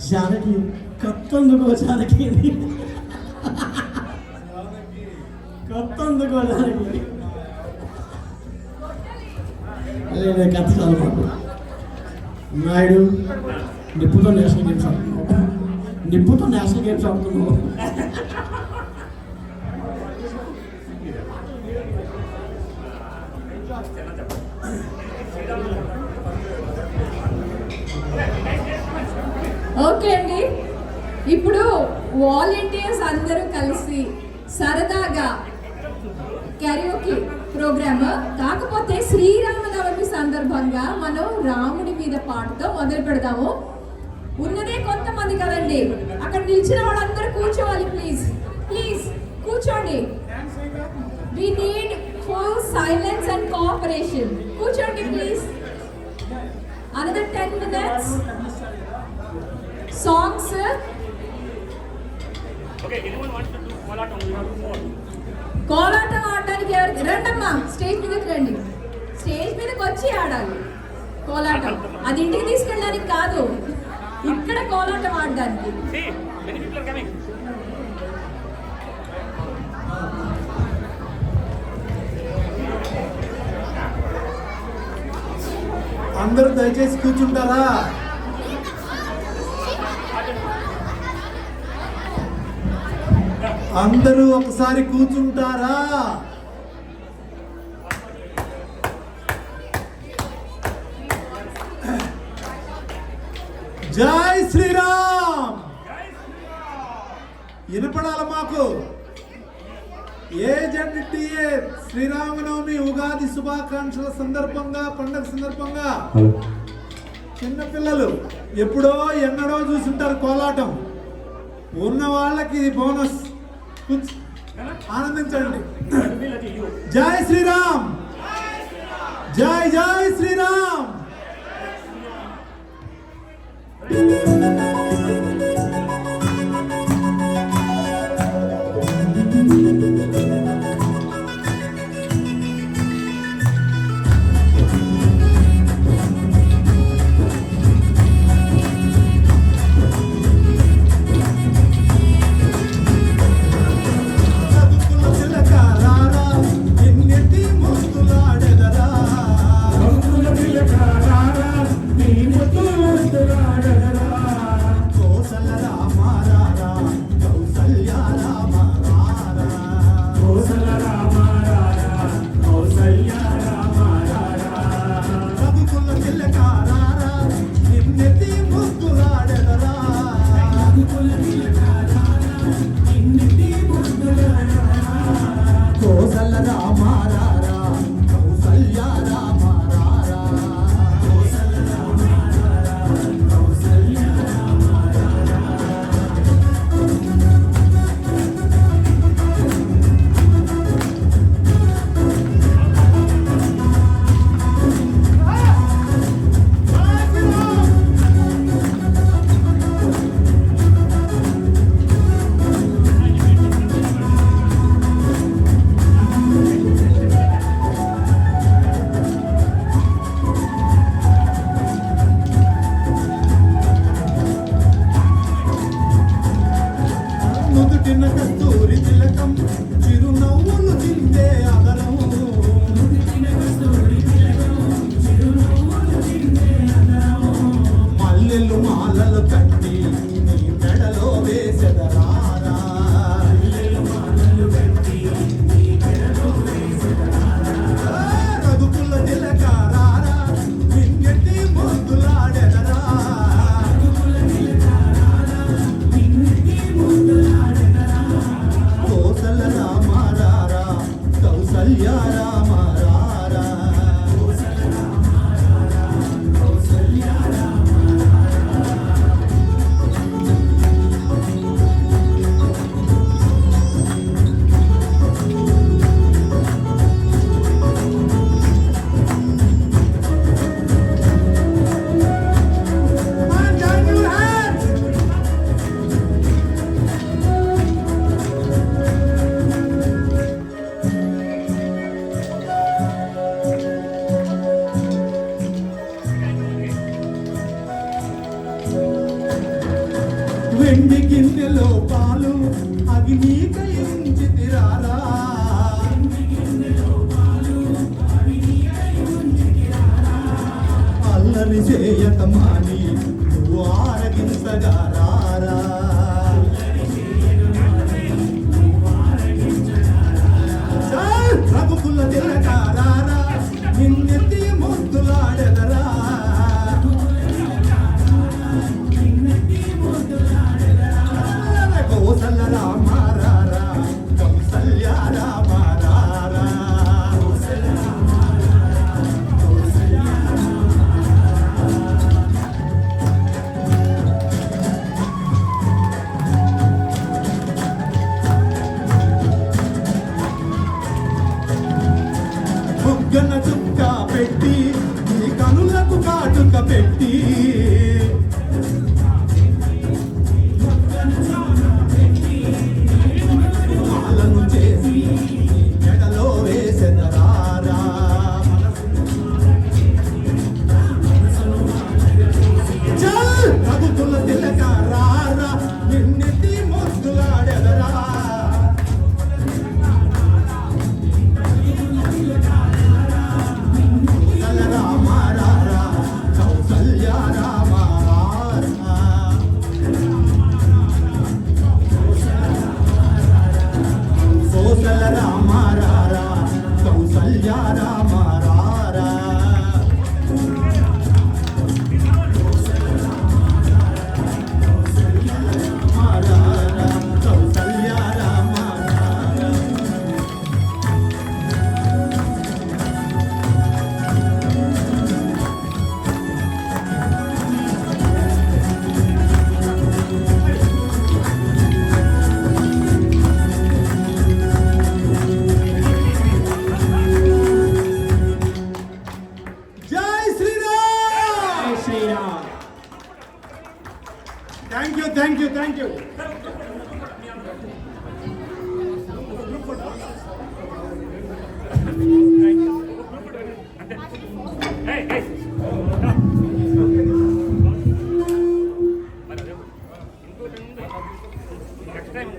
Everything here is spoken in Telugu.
జానకి కొత్తందుకో జానకి కొత్తందుకో జానకి అదే కథ చాలు మాకు. నాయుడు నిప్పుతో నేషనల్ గేమ్స్ ఆడుతున్నావు, నిప్పుతో నేషనల్ గేమ్స్ ఆడుతున్నావు. ఓకే అండి, ఇప్పుడు వాలంటీర్స్ అందరూ కలిసి సరదాగా క్యారియోకే ప్రోగ్రామ్, కాకపోతే శ్రీరామనవమి సందర్భంగా మనం రాముడి మీద పాటతో మొదలు పెడదాము. ఉన్నదే కొంతమంది కదండి, అక్కడ నిలిచిన వాళ్ళందరూ కూర్చోవాలి. ప్లీజ్ ప్లీజ్ కూర్చోండి. We need full silence and cooperation. కూర్చోండి please. Another 10 minutes. Songs. Okay, anyone wants to do Kolatam? We have to fall. Kolatam ఆడడానికి ఎవరు రండమ్మా, స్టేజ్ మీదకి రండి. స్టేజ్ మీదకి వచ్చి ఆడాలి కోలాటం. అది ఇంటికి తీసుకెళ్ళడానికి కాదు, ఇక్కడ కోలాటం ఆడడానికి. See, many people are coming. అందరూ దయచేసి కూర్చుంటారా? అందరూ ఒకసారి కూర్చుంటారా? జై శ్రీరామ్. వినపడాల మాకు. ఏజెంట్టీఏ శ్రీరామనవమి ఉగాది శుభాకాంక్షల సందర్భంగా, పండగ సందర్భంగా చిన్నపిల్లలు ఎప్పుడో ఎన్నడో చూసుంటారు కోలాటం. ఉన్న వాళ్ళకి ఇది బోనస్. ఆనందించండి. జై శ్రీరామ్, జై జై శ్రీరామ్. వెండి గిన్నెలో పాలు అవి నీకయించి తిరారా అల్లరి చేయక మాని నువ్వు ఆరగించగా రారా రఘుకుల తిలకారా నిన్నెత్తి ముద్దులాడెదరా కౌసల్య రామారారా కౌసల్య రామారారా బుగ్గన చుక్క పెట్టి నీ కనులకు కాటుక పెట్టి మాలను చేసి మెడలో వేసెదరారా చల్ రఘుకుల తిలక రారా నిన్నెత్తి ముద్దులాడెదరా రామారారా కౌసల్య రామారారా కౌసల్య రామారారా కౌసల్య రామారారా రామారారా కౌసల్య రామారారా జై Sriram Sriram thank you thank you thank you Thank you.